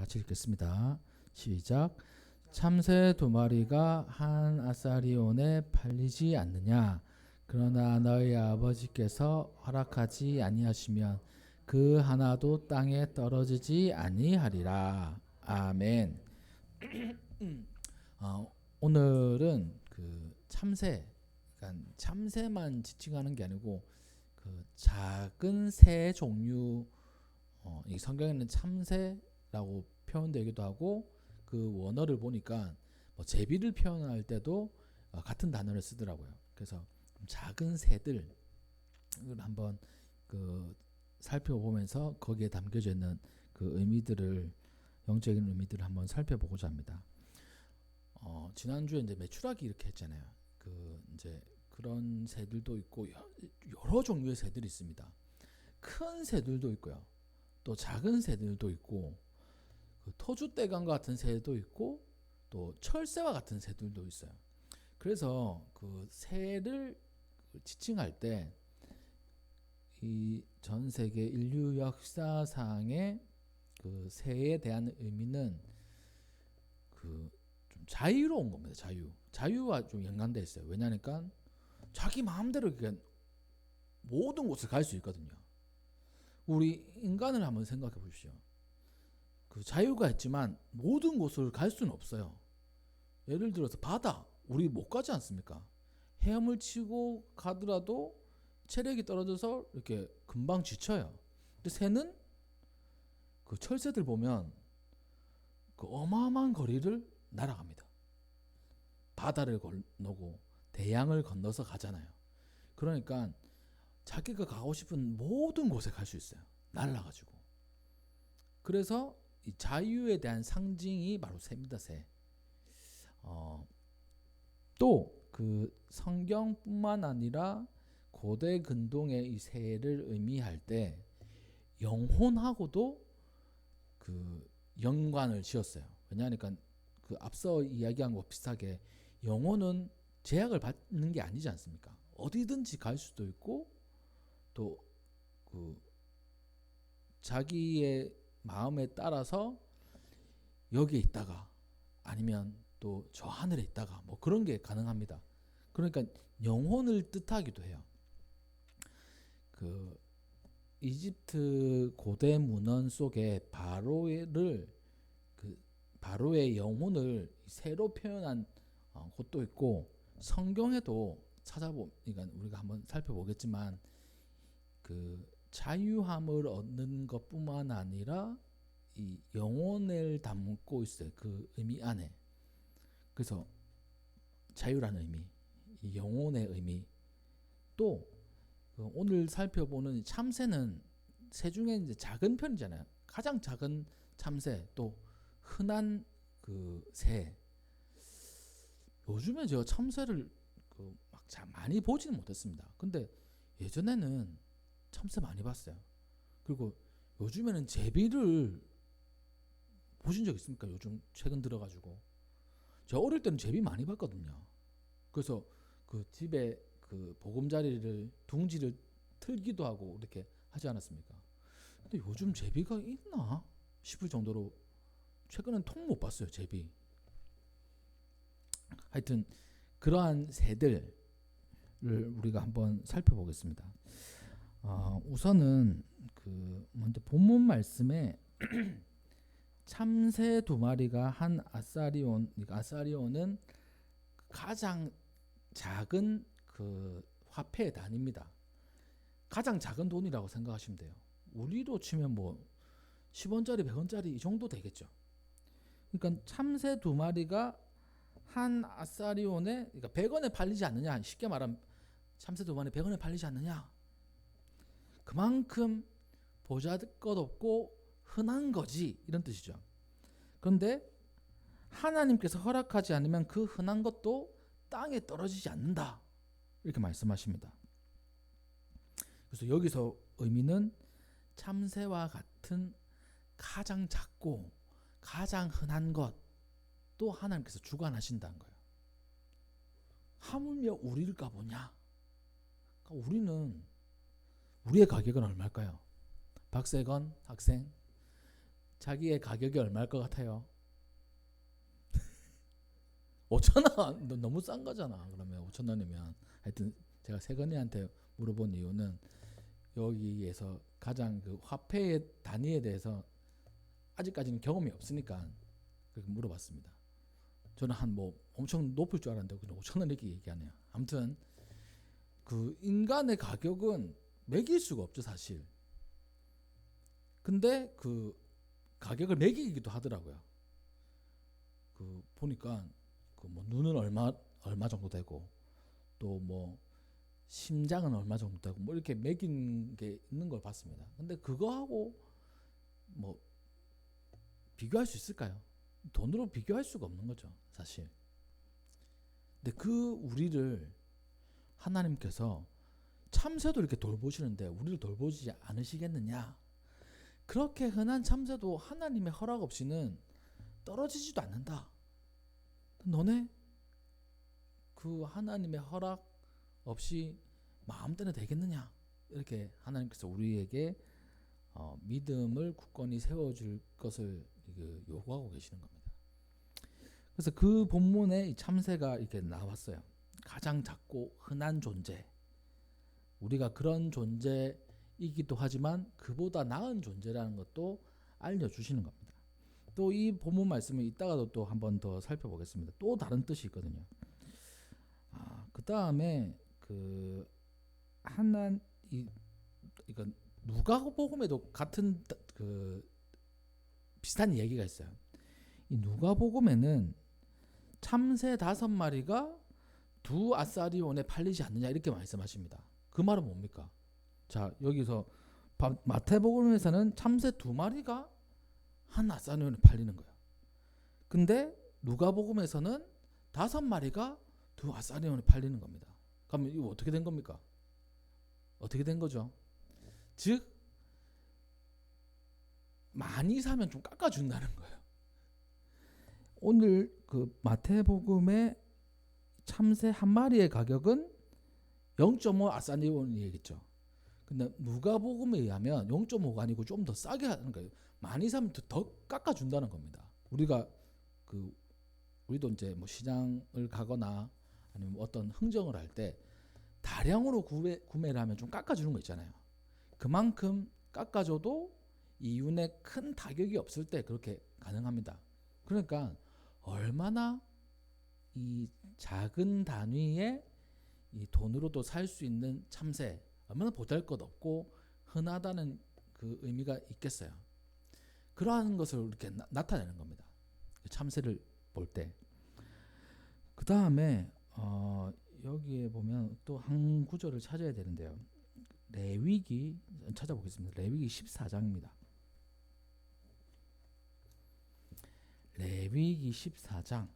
다 같이 읽겠습니다. 시작. 참새 두 마리가 한 아사리온에 팔리지 않느냐? 그러나 너희 아버지께서 허락하지 아니하시면 그 하나도 땅에 떨어지지 아니하리라. 아멘. 오늘은 그 참새, 그러니까 참새만 지칭하는 게 아니고 그 작은 새 종류, 이 성경에는 참새라고 표현되기도 하고 그 원어를 보니까 뭐 제비를 표현할 때도 같은 단어를 쓰더라고요. 그래서 작은 새들을 한번 그 살펴보면서 거기에 담겨져 있는 그 의미들을, 영적인 의미들을 한번 살펴보고자 합니다. 지난주에 이제 메추라기 이렇게 했잖아요. 그 이제 그런 새들도 있고 여러 종류의 새들이 있습니다. 큰 새들도 있고요. 또 작은 새들도 있고 그 토주대감 같은 새도 있고 또 철새와 같은 새들도 있어요. 그래서 그 새를 지칭할 때 이 전 세계 인류 역사상의 그 새에 대한 의미는 그 좀 자유로운 겁니다. 자유와 좀 연관돼 있어요. 왜냐니까 자기 마음대로 그냥 모든 곳을 갈 수 있거든요. 우리 인간을 한번 생각해 보십시오. 그 자유가 있지만 모든 곳을 갈 수는 없어요. 예를 들어서 바다, 우리 못 가지 않습니까? 헤엄을 치고 가더라도 체력이 떨어져서 이렇게 금방 지쳐요. 근데 새는 그 철새들 보면 그 어마어마한 거리를 날아갑니다. 바다를 건너고 대양을 건너서 가잖아요. 그러니까 자기가 가고 싶은 모든 곳에 갈 수 있어요. 날아가지고. 그래서 이 자유에 대한 상징이 바로 새입니다. 새. 또 그 성경뿐만 아니라 고대 근동의 이 새를 의미할 때 영혼하고도 그 연관을 지었어요. 왜냐하니까 그 앞서 이야기한 것 비슷하게 영혼은 제약을 받는 게 아니지 않습니까? 어디든지 갈 수도 있고 또 그 자기의 마음에 따라서 여기에 있다가 아니면 또 저 하늘에 있다가 뭐 그런 게 가능합니다. 그러니까 영혼을 뜻하기도 해요. 그 이집트 고대 문헌 속에 바로의 영혼을 새로 표현한 곳도 있고 성경에도 찾아보니까 우리가 한번 살펴보겠지만 그 자유함을 얻는 것뿐만 아니라 이 영혼을 담고 있어요. 그 의미 안에. 그래서 자유라는 의미, 이 영혼의 의미, 또 오늘 살펴보는 참새는 새 중에 이제 작은 편이잖아요. 가장 작은 참새, 또 흔한 그 새. 요즘에 제가 참새를 막 많이 보지는 못했습니다. 근데 예전에는 참새 많이 봤어요. 그리고 요즘에는 제비를 보신 적 있습니까? 요즘 최근 들어가지고 저 어릴 때는 제비 많이 봤거든요. 그래서 그 집에 그 보금자리를 둥지를 틀기도 하고 이렇게 하지 않았습니까? 근데 요즘 제비가 있나 싶을 정도로 최근엔 통 못 봤어요. 제비. 하여튼 그러한 새들을 우리가 한번 살펴보겠습니다. 우선은 그 먼저 본문 말씀에 참새 두 마리가 한 아사리온, 아사리온은 가장 작은 그 화폐의 단위입니다. 가장 작은 돈이라고 생각하시면 돼요. 우리로 치면 뭐 10원짜리, 100원짜리 이 정도 되겠죠. 그러니까 참새 두 마리가 한 아사리온에, 그러니까 100원에 팔리지 않느냐. 쉽게 말하면 참새 두 마리 100원에 팔리지 않느냐. 그만큼 보잘것없고 흔한 거지, 이런 뜻이죠. 그런데 하나님께서 허락하지 않으면 그 흔한 것도 땅에 떨어지지 않는다, 이렇게 말씀하십니다. 그래서 여기서 의미는 참새와 같은 가장 작고 가장 흔한 것도 하나님께서 주관하신다는 거예요. 하물며 우리일까 보냐. 우리의 가격은 얼마일까요? 박세건 학생, 자기의 가격이 얼마일 것 같아요? 5,000원. 너무 싼 거잖아. 그러면 5,000원이면. 하여튼 제가 세건이한테 물어본 이유는 여기에서 가장 그 화폐의 단위에 대해서 아직까지는 경험이 없으니까 그렇게 물어봤습니다. 저는 한 뭐 엄청 높을 줄 알았는데 그냥 5,000원 이렇게 얘기하네요. 아무튼 그 인간의 가격은 매길 수가 없죠, 사실. 근데 그 가격을 매기기도 하더라고요. 그 보니까 그 뭐 눈은 얼마 정도 되고 또 뭐 심장은 얼마 정도 되고 뭐 이렇게 매긴 게 있는 걸 봤습니다. 근데 그거하고 뭐 비교할 수 있을까요? 돈으로 비교할 수가 없는 거죠, 사실. 근데 그 우리를 하나님께서 참새도 이렇게 돌보시는데 우리를 돌보지 않으시겠느냐? 그렇게 흔한 참새도 하나님의 허락 없이는 떨어지지도 않는다. 너네 그 하나님의 허락 없이 마음대로 되겠느냐? 이렇게 하나님께서 우리에게 믿음을 굳건히 세워줄 것을 요구하고 계시는 겁니다. 그래서 그 본문에 이 참새가 이렇게 나왔어요. 가장 작고 흔한 존재. 우리가 그런 존재이기도 하지만 그보다 나은 존재라는 것도 알려주시는 겁니다. 또 이 본문 말씀을 이따가도 또 한 번 더 살펴보겠습니다. 또 다른 뜻이 있거든요. 그 다음에 그 이건 누가복음에도 같은 그 비슷한 얘기가 있어요. 이 누가복음에는 참새 5마리가 두 아사리온에 팔리지 않느냐 이렇게 말씀하십니다. 그 말은 뭡니까? 자, 여기서 마태복음에서는 참새 2마리가 한 아사리온에 팔리는 거예요. 근데 누가복음에서는 5마리가 두 아사리온에 팔리는 겁니다. 그러면 이거 어떻게 된 겁니까? 어떻게 된 거죠? 즉 많이 사면 좀 깎아준다는 거예요. 오늘 그 마태복음의 참새 1마리의 가격은 0.5 아사리온이겠죠. 근데 누가복음에 의하면 0.5가 아니고 좀 더 싸게 하는 거예요. 많이 사면 더 깎아준다는 겁니다. 우리도 이제 뭐 시장을 가거나 아니면 어떤 흥정을 할 때 다량으로 구매를 하면 좀 깎아주는 거 있잖아요. 그만큼 깎아줘도 이윤에 큰 타격이 없을 때 그렇게 가능합니다. 그러니까 얼마나 이 작은 단위의 이 돈으로도 살 수 있는 참새, 얼마나 보잘것없고 흔하다는 그 의미가 있겠어요. 그러한 것을 이렇게 나타내는 겁니다. 참새를 볼 때. 그 다음에 여기에 보면 또 한 구절을 찾아야 되는데요. 레위기 찾아보겠습니다. 레위기 14장입니다. 레위기 14장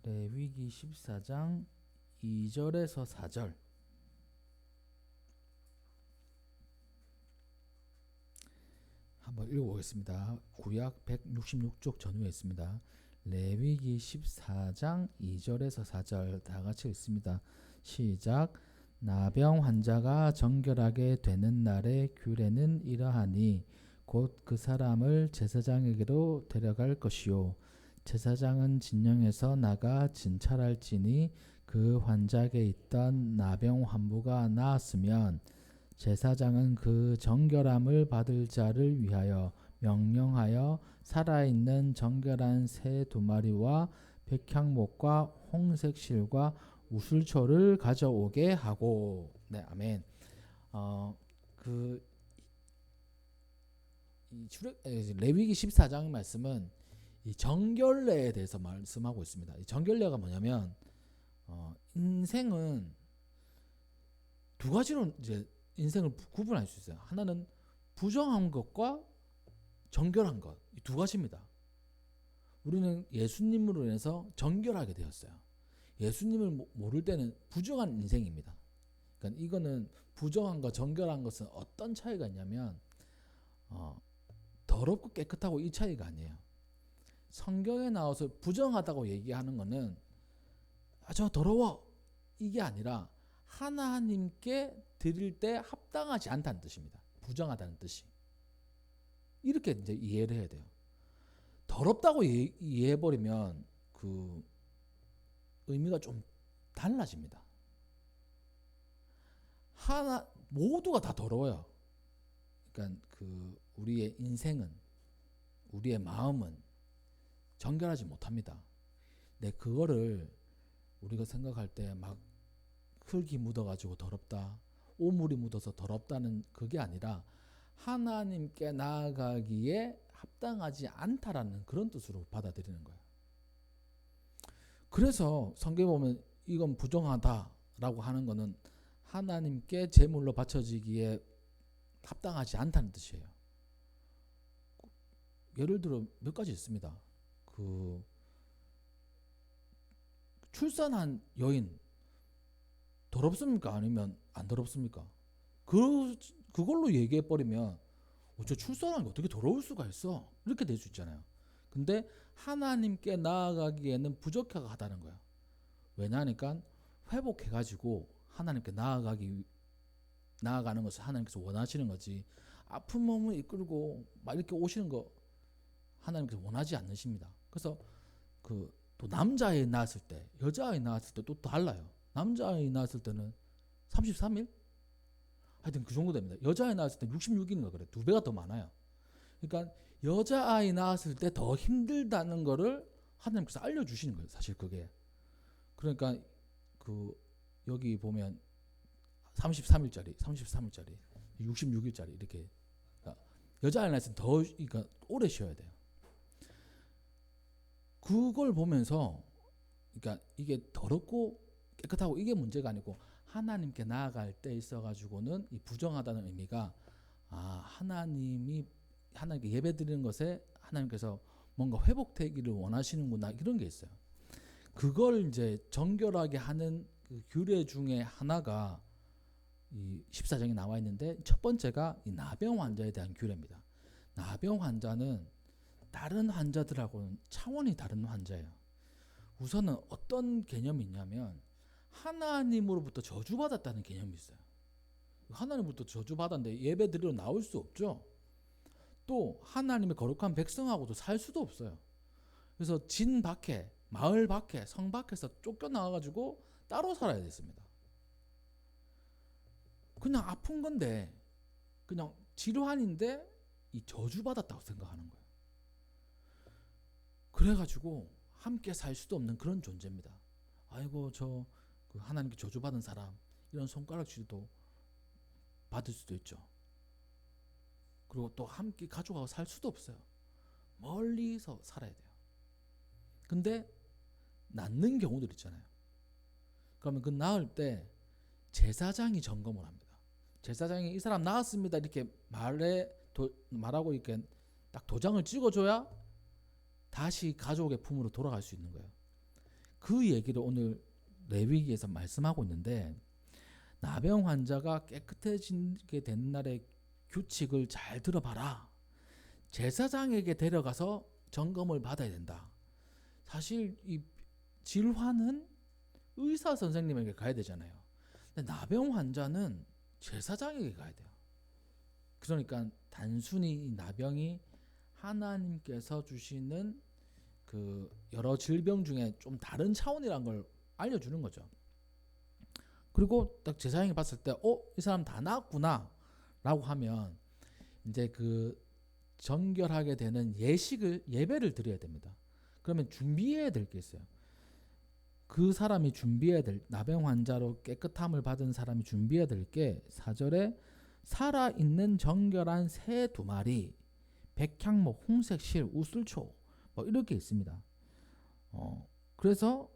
레위기 14장 2절에서 4절 한번 읽어보겠습니다. 구약 166쪽 전후에 있습니다. 레위기 14장 2절에서 4절 다 같이 읽습니다. 시작. 나병 환자가 정결하게 되는 날의 규례는 이러하니 곧 그 사람을 제사장에게로 데려갈 것이요 제사장은 진영에서 나가 진찰할지니 그 환자에게 있던 나병 환부가 나았으면 제사장은 그 정결함을 받을 자를 위하여 명령하여 살아있는 정결한 새 2마리와 백향목과 홍색실과 우슬초를 가져오게 하고. 네, 아멘. 레위기 14장 말씀은 이 정결례에 대해서 말씀하고 있습니다. 이 정결례가 뭐냐면 인생은 두 가지로 이제 인생을 구분할 수 있어요. 하나는 부정한 것과 정결한 것, 이 두 가지입니다. 우리는 예수님으로 인해서 정결하게 되었어요. 예수님을 모를 때는 부정한 인생입니다. 그러니까 이거는 부정한과 정결한 것은 어떤 차이가 있냐면 더럽고 깨끗하고 이 차이가 아니에요. 성경에 나와서 부정하다고 얘기하는 거는 저 더러워 이게 아니라 하나님께 드릴 때 합당하지 않다는 뜻입니다. 부정하다는 뜻이. 이렇게 이제 이해를 해야 돼요. 더럽다고 이해해버리면 그 의미가 좀 달라집니다. 모두가 다 더러워요. 그러니까 그 우리의 인생은, 우리의 마음은 정결하지 못합니다. 근데 그거를 우리가 생각할 때 막 흙이 묻어가지고 더럽다, 오물이 묻어서 더럽다는 그게 아니라 하나님께 나아가기에 합당하지 않다라는 그런 뜻으로 받아들이는 거예요. 그래서 성경에 보면 이건 부정하다라고 하는 거는 하나님께 제물로 바쳐지기에 합당하지 않다는 뜻이에요. 예를 들어 몇 가지 있습니다. 그 출산한 여인 더럽습니까? 아니면 안 더럽습니까? 그걸로 얘기해 버리면 저 출산한 게 어떻게 더러울 수가 있어? 이렇게 될 수 있잖아요. 근데 하나님께 나아가기에는 부족하다는 거야. 왜냐하니까 회복해가지고 하나님께 나아가는 것을 하나님께서 원하시는 거지. 아픈 몸을 이끌고 막 이렇게 오시는 거 하나님께서 원하지 않으십니다. 그래서 또 남자아이 낳았을 때, 여자아이 낳았을 때 또 달라요. 남자아이 낳았을 때는 33일? 하여튼 그 정도 됩니다. 여자아이 낳았을 때 66일인가 그래. 2배가 더 많아요. 그러니까 여자아이 낳았을 때 더 힘들다는 거를 하나님께서 알려주시는 거예요. 사실 그게. 그러니까 여기 보면 33일짜리, 66일짜리 이렇게. 그러니까 여자아이 낳았을 때 그러니까 오래 쉬어야 돼요. 그걸 보면서 그러니까 이게 더럽고 깨끗하고 이게 문제가 아니고 하나님께 나아갈 때 있어가지고는 이 부정하다는 의미가 하나님께 예배드리는 것에 하나님께서 뭔가 회복되기를 원하시는구나 이런 게 있어요. 그걸 이제 정결하게 하는 그 규례 중에 하나가 이 14장에 나와 있는데 첫 번째가 이 나병 환자에 대한 규례입니다. 나병 환자는 다른 환자들하고는 차원이 다른 환자예요. 우선은 어떤 개념이 있냐면 하나님으로부터 저주받았다는 개념이 있어요. 하나님으로부터 저주받았는데 예배 드리러 나올 수 없죠. 또 하나님의 거룩한 백성하고도 살 수도 없어요. 그래서 진 밖에, 마을 밖에, 성 밖에서 쫓겨나와가지고 따로 살아야 됐습니다. 그냥 아픈 건데 그냥 질환인데 이 저주받았다고 생각하는 거예요. 그래가지고 함께 살 수도 없는 그런 존재입니다. 아이고 그 하나님께 저주받은 사람 이런 손가락질도 받을 수도 있죠. 그리고 또 함께 가족하고 살 수도 없어요. 멀리서 살아야 돼요. 근데 낫는 경우들 있잖아요. 그러면 그 나을 때 제사장이 점검을 합니다. 제사장이 이 사람 나았습니다 이렇게 말하고 이렇게 딱 도장을 찍어줘야 다시 가족의 품으로 돌아갈 수 있는 거예요. 그 얘기를 오늘 레위기에서 말씀하고 있는데 나병 환자가 깨끗해지게 된 날의 규칙을 잘 들어봐라. 제사장에게 데려가서 점검을 받아야 된다. 사실 이 질환은 의사 선생님에게 가야 되잖아요. 근데 나병 환자는 제사장에게 가야 돼요. 그러니까 단순히 나병이 하나님께서 주시는 그 여러 질병 중에 좀 다른 차원이라는 걸 알려주는 거죠. 그리고 딱 제사장이 봤을 때, 이 사람 다 나았구나 라고 하면 이제 그 정결하게 되는 예배를 드려야 됩니다. 그러면 준비해야 될 게 있어요. 그 사람이 준비해야 될, 나병 환자로 깨끗함을 받은 사람이 준비해야 될 게 4절에 살아있는 정결한 새 2마리, 백향목, 홍색 실, 우슬초 뭐 이렇게 있습니다. 그래서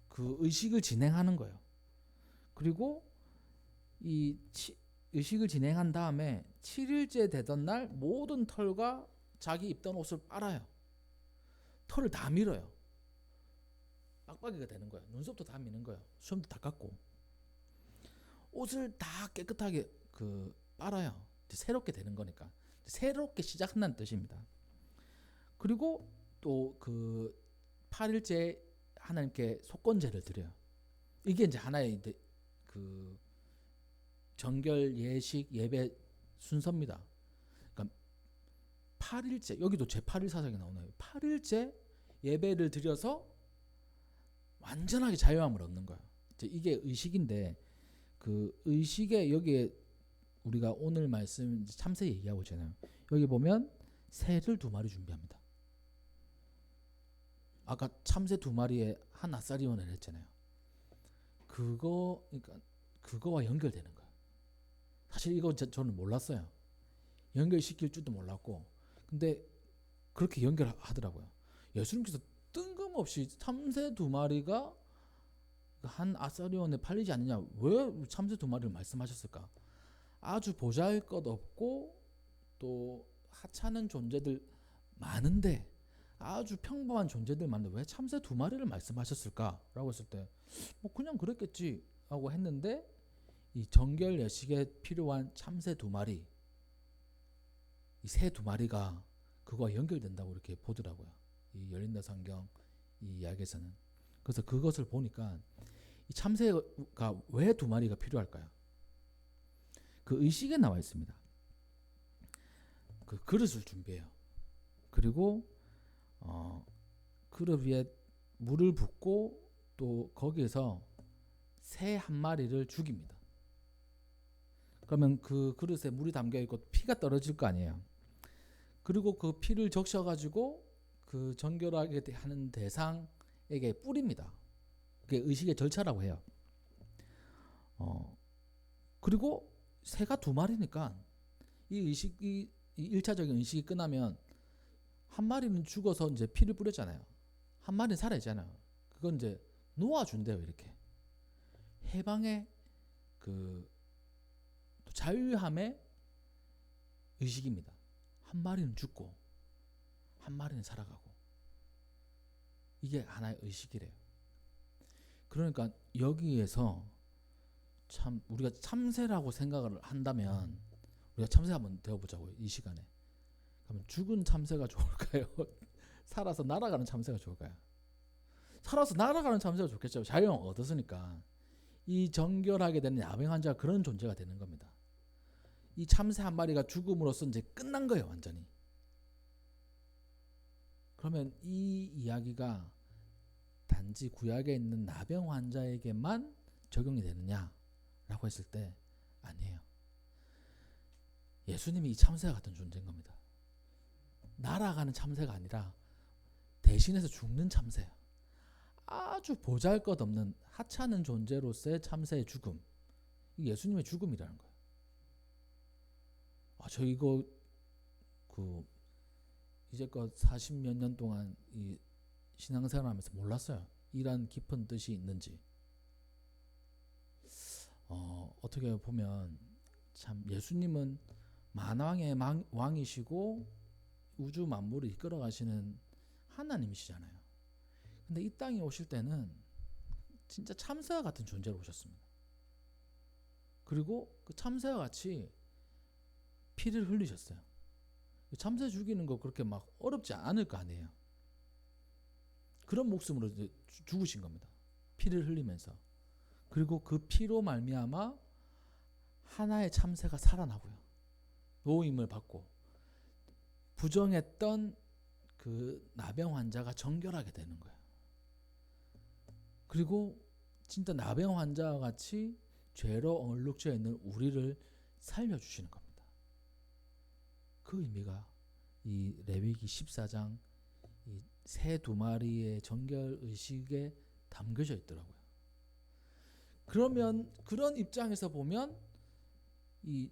그 의식을 진행하는 거예요. 그리고 이 의식을 진행한 다음에 7일째 되던 날 모든 털과 자기 입던 옷을 빨아요. 털을 다 밀어요. 빡빡이가 되는 거예요. 눈썹도 다 미는 거예요. 수염도 다 깎고 옷을 다 깨끗하게 빨아요. 새롭게 되는 거니까 새롭게 시작한다는 뜻입니다. 그리고 또 그 8일째 하나님께 속건제를 드려요. 이게 이제 하나의 그 정결 예식 예배 순서입니다. 그러니까 8일째, 여기도 제8일 사상이 나오나요? 8일째 예배를 드려서 완전하게 자유함을 얻는 거예요. 이게 의식인데, 그 의식에 여기에 우리가 오늘 말씀 참새 얘기하고 있잖아요. 여기 보면 새를 2마리 준비합니다. 아까 참새 2마리에 한 아사리온을 했잖아요. 그러니까 그거와 연결되는 거예요. 사실 이거 저는 몰랐어요. 연결시킬 줄도 몰랐고, 근데 그렇게 연결하더라고요. 예수님께서 뜬금없이 참새 2마리가 한 아사리온에 팔리지 않느냐, 왜 참새 2마리를 말씀하셨을까? 아주 보잘것없고 또 하찮은 존재들 많은데, 아주 평범한 존재들 많은데 왜 참새 2마리를 말씀하셨을까라고 했을 때 뭐 그냥 그랬겠지 하고 했는데, 이 정결 예식에 필요한 참새 2마리, 이 새 2마리가 그거와 연결된다고 이렇게 보더라고요. 이 열린다 성경 이 이야기에서는. 그래서 그것을 보니까 이 참새가 왜 2마리가 필요할까요? 그 의식에 나와 있습니다. 그 그릇을 준비해요. 그리고 그릇 위에 물을 붓고 또 거기에서 새 1마리를 죽입니다. 그러면 그 그릇에 물이 담겨 있고 피가 떨어질 거 아니에요. 그리고 그 피를 적셔가지고 그 정결하게 하는 대상에게 뿌립니다. 그게 의식의 절차라고 해요. 그리고 새가 2마리니까 이 의식이, 이 1차적인 의식이 끝나면 한 마리는 죽어서 이제 피를 뿌렸잖아요. 한 마리는 살아있잖아요. 그건 이제 놓아준대요. 이렇게 해방의 그 자유함의 의식입니다. 한 마리는 죽고 한 마리는 살아가고, 이게 하나의 의식이래요. 그러니까 여기에서 참 우리가 참새라고 생각을 한다면 우리가 참새 한번 되어보자고요. 이 시간에. 그러면 죽은 참새가 좋을까요? 살아서 날아가는 참새가 좋을까요? 살아서 날아가는 참새가 좋겠죠. 자유함을 얻었으니까. 이 정결하게 되는 야병 환자가 그런 존재가 되는 겁니다. 이 참새 1마리가 죽음으로써 이제 끝난 거예요. 완전히. 그러면 이 이야기가 단지 구약에 있는 나병 환자에게만 적용이 되느냐라고 했을 때 아니에요. 예수님이 이 참새와 같은 존재인 겁니다. 날아가는 참새가 아니라 대신해서 죽는 참새, 아주 보잘것없는 하찮은 존재로서의 참새의 죽음, 이 예수님의 죽음이라는 거예요. 저 이거 이제껏 40몇 년 동안 이 신앙생활하면서 몰랐어요. 이란 깊은 뜻이 있는지. 어떻게 보면 참 예수님은 만왕의 왕이시고 우주 만물을 이끌어 가시는 하나님이시잖아요. 근데 이 땅에 오실 때는 진짜 참새와 같은 존재로 오셨습니다. 그리고 그 참새와 같이 피를 흘리셨어요. 참새 죽이는 거 그렇게 막 어렵지 않을 거 아니에요. 그런 목숨으로 죽으신 겁니다. 피를 흘리면서. 그리고 그 피로 말미암아 하나의 참새가 살아나고요. 노임을 받고 부정했던 그 나병 환자가 정결하게 되는 거예요. 그리고 진짜 나병 환자와 같이 죄로 얼룩져 있는 우리를 살려주시는 겁니다. 그 의미가 이 레위기 14장 이 새 2마리의 정결 의식에 담겨져 있더라고요. 그러면 그런 입장에서 보면 이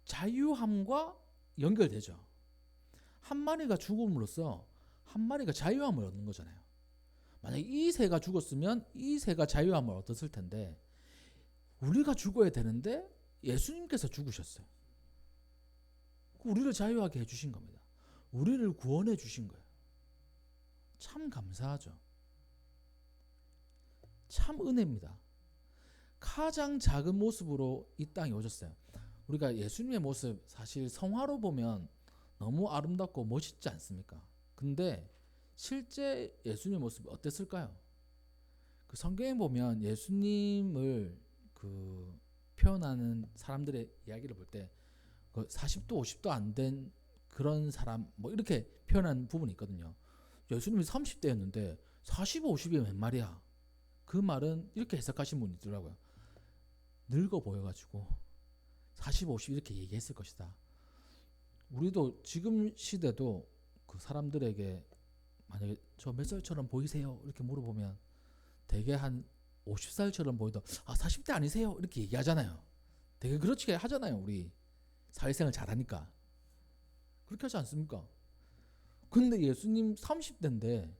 자유함과 연결되죠. 한 마리가 죽음으로써 한 마리가 자유함을 얻는 거잖아요. 만약에 이 새가 죽었으면 이 새가 자유함을 얻었을 텐데, 우리가 죽어야 되는데 예수님께서 죽으셨어요. 우리를 자유하게 해주신 겁니다. 우리를 구원해 주신 거예요. 참 감사하죠. 참 은혜입니다. 가장 작은 모습으로 이 땅에 오셨어요. 우리가 예수님의 모습 사실 성화로 보면 너무 아름답고 멋있지 않습니까? 근데 실제 예수님의 모습이 어땠을까요? 그 성경에 보면 예수님을 그 표현하는 사람들의 이야기를 볼 때 그 40도 50도 안 된 그런 사람 뭐 이렇게 표현한 부분이 있거든요. 예수님이 30대였는데 40, 50이 웬 말이야? 그 말은 이렇게 해석하신 분이 있더라고요. 늙어 보여가지고 40, 50 이렇게 얘기했을 것이다. 우리도 지금 시대도 그 사람들에게 만약에 저 몇 살처럼 보이세요? 이렇게 물어보면 되게 한 50살처럼 보이다. 아 40대 아니세요? 이렇게 얘기하잖아요. 되게 그렇게 하잖아요. 우리 사회생활 잘하니까. 그렇게 하지 않습니까? 근데 예수님 30대인데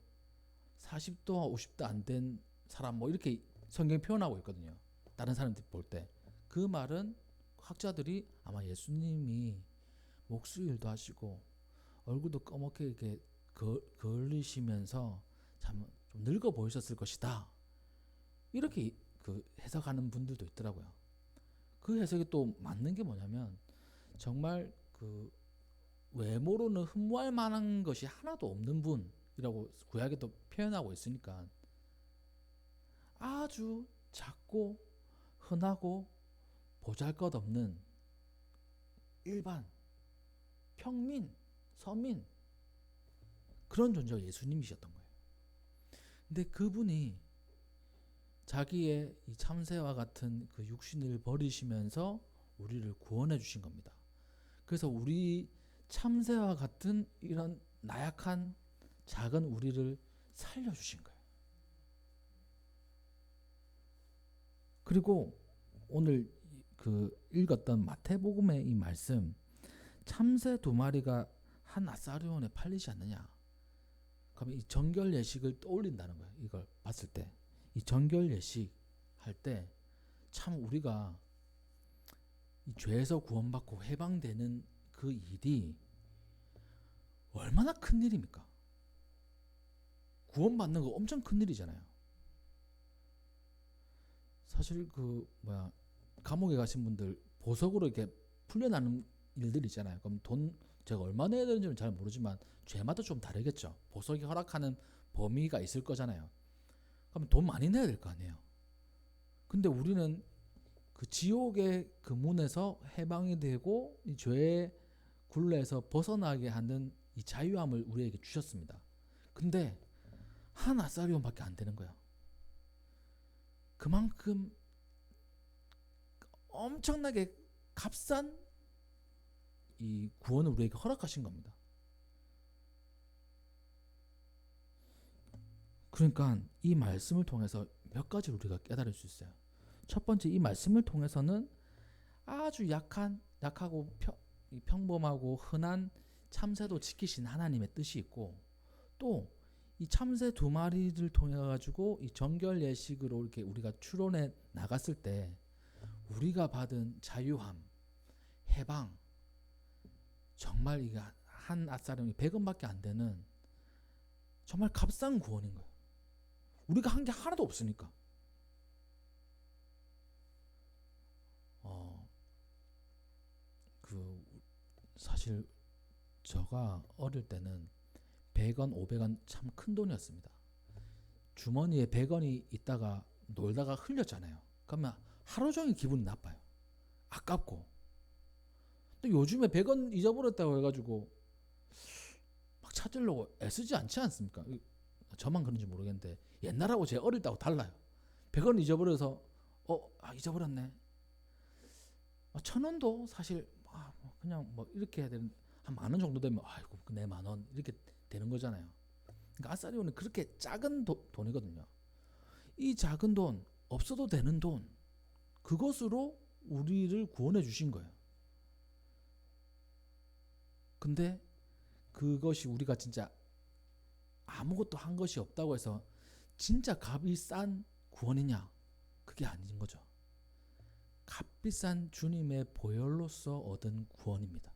40도 50도 안 된 사람 뭐 이렇게 성경이 표현하고 있거든요. 다른 사람들 볼 때. 그 말은 학자들이 아마 예수님이 목수일도 하시고 얼굴도 검게 이렇게 걸리시면서 참 좀 늙어 보이셨을 것이다. 이렇게 그 해석하는 분들도 있더라고요. 그 해석이 또 맞는 게 뭐냐면 정말 그 외모로는 흠모할 만한 것이 하나도 없는 분이라고 구약에도 표현하고 있으니까 아주 작고 흔하고 보잘것없는 일반 평민 서민 그런 존재가 예수님이셨던 거예요. 근데 그분이 자기의 이 참새와 같은 그 육신을 버리시면서 우리를 구원해 주신 겁니다. 그래서 우리 참새와 같은 이런 나약한 작은 우리를 살려주신 거예요. 그리고 오늘 그 읽었던 마태복음의 이 말씀 참새 2마리가 한 아사리온에 팔리지 않느냐. 그러면 이 정결 예식을 떠올린다는 거예요. 이걸 봤을 때 이 정결 예식 할 때 참 우리가 이 죄에서 구원받고 해방되는 그 일이 얼마나 큰 일입니까? 구원받는 거 엄청 큰 일이잖아요. 사실 그 감옥에 가신 분들 보석으로 이렇게 풀려나는 일들이 있잖아요. 그럼 돈 제가 얼마 내야 되는지는 잘 모르지만 죄마다 좀 다르겠죠. 보석이 허락하는 범위가 있을 거잖아요. 그럼 돈 많이 내야 될 거 아니에요. 근데 우리는 그 지옥의 그 문에서 해방이 되고 이 죄의 굴레에서 벗어나게 하는 이 자유함을 우리에게 주셨습니다. 근데 한 아사리온밖에 안 되는 거예요. 그만큼 엄청나게 값싼 이 구원을 우리에게 허락하신 겁니다. 그러니까 이 말씀을 통해서 몇 가지를 우리가 깨달을 수 있어요. 첫 번째, 이 말씀을 통해서는 아주 약하고 평범하고 흔한 참새도 지키신 하나님의 뜻이 있고, 또 이 참새 2마리를 통해 가지고 이 정결 예식으로 이렇게 우리가 추론해 나갔을 때 우리가 받은 자유함, 해방, 정말 이게 한 아사리온이 100원밖에 안 되는 정말 값싼 구원인 거예요. 우리가 한 게 하나도 없으니까. 그 사실 제가 어릴 때는 100원, 500원 참 큰 돈이었습니다. 주머니에 100원이 있다가 놀다가 흘렸잖아요. 그러면 하루 종일 기분이 나빠요. 아깝고. 또 요즘에 100원 잊어버렸다고 해가지고 막 찾으려고 애쓰지 않지 않습니까? 저만 그런지 모르겠는데 옛날하고 제 어릴 때하고 달라요. 100원 잊어버려서 잊어버렸네. 1,000원도 사실 그냥 뭐 이렇게 해야 되는 한 10,000원 정도 되면 아이고 내 10,000원 이렇게 되는 거잖아요. 그러니까 아사리온은 그렇게 작은 돈이거든요. 이 작은 돈, 없어도 되는 돈, 그것으로 우리를 구원해 주신 거예요. 근데 그것이 우리가 진짜 아무것도 한 것이 없다고 해서 진짜 값비싼 구원이냐? 그게 아닌 거죠. 값비싼 주님의 보혈로서 얻은 구원입니다.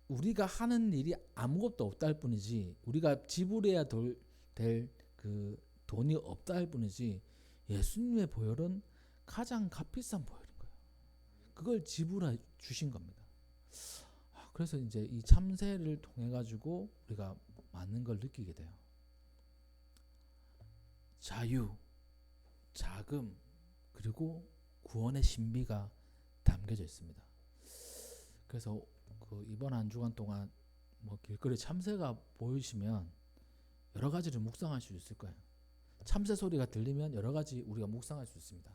우리가 하는 일이 아무것도 없다 할 뿐이지, 우리가 지불해야 될 그 돈이 없다 할 뿐이지, 예수님의 보혈은 가장 값비싼 보혈인 거예요. 그걸 지불해 주신 겁니다. 그래서 이제 이 참새를 통해 가지고 우리가 많은 걸 느끼게 돼요. 자유, 자금, 그리고 구원의 신비가 담겨져 있습니다. 그래서 그 이번 한 주간 동안 뭐 길거리 참새가 보이시면 여러 가지를 묵상할 수 있을 거예요. 참새 소리가 들리면 여러 가지 우리가 묵상할 수 있습니다.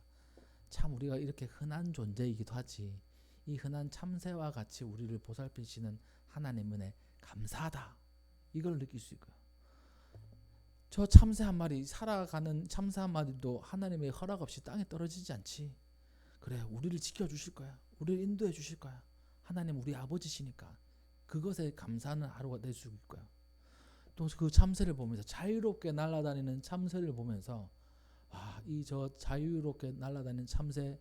참 우리가 이렇게 흔한 존재이기도 하지, 이 흔한 참새와 같이 우리를 보살피시는 하나님 은혜 감사하다, 이걸 느낄 수 있고요. 저 참새 한 마리, 살아가는 참새 한 마리도 하나님의 허락 없이 땅에 떨어지지 않지. 그래, 우리를 지켜주실 거야, 우리를 인도해 주실 거야, 하나님 우리 아버지시니까 그것에 감사하는 하루가 될 수 있고요. 또 그 참새를 보면서, 자유롭게 날아다니는 참새를 보면서, 이 저 자유롭게 날아다니는 참새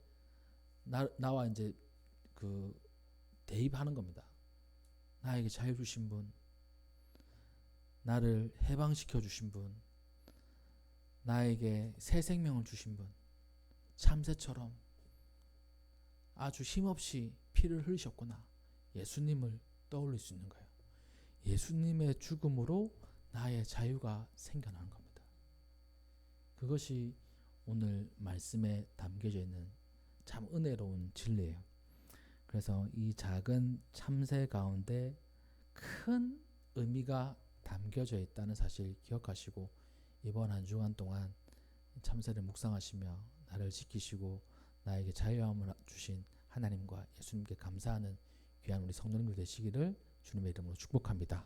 나와 이제 그 대입하는 겁니다. 나에게 자유 주신 분, 나를 해방시켜 주신 분, 나에게 새 생명을 주신 분, 참새처럼 아주 힘없이 피를 흘리셨구나, 예수님을 떠올릴 수 있는 거예요. 예수님의 죽음으로 나의 자유가 생겨나는 겁니다. 그것이 오늘 말씀에 담겨져 있는 참 은혜로운 진리예요. 그래서 이 작은 참새 가운데 큰 의미가 담겨져 있다는 사실 기억하시고, 이번 한 주간 동안 참새를 묵상하시며 나를 지키시고 나에게 자유함을 주신 하나님과 예수님께 감사하는 귀한 우리 성도님들 되시기를 주님의 이름으로 축복합니다.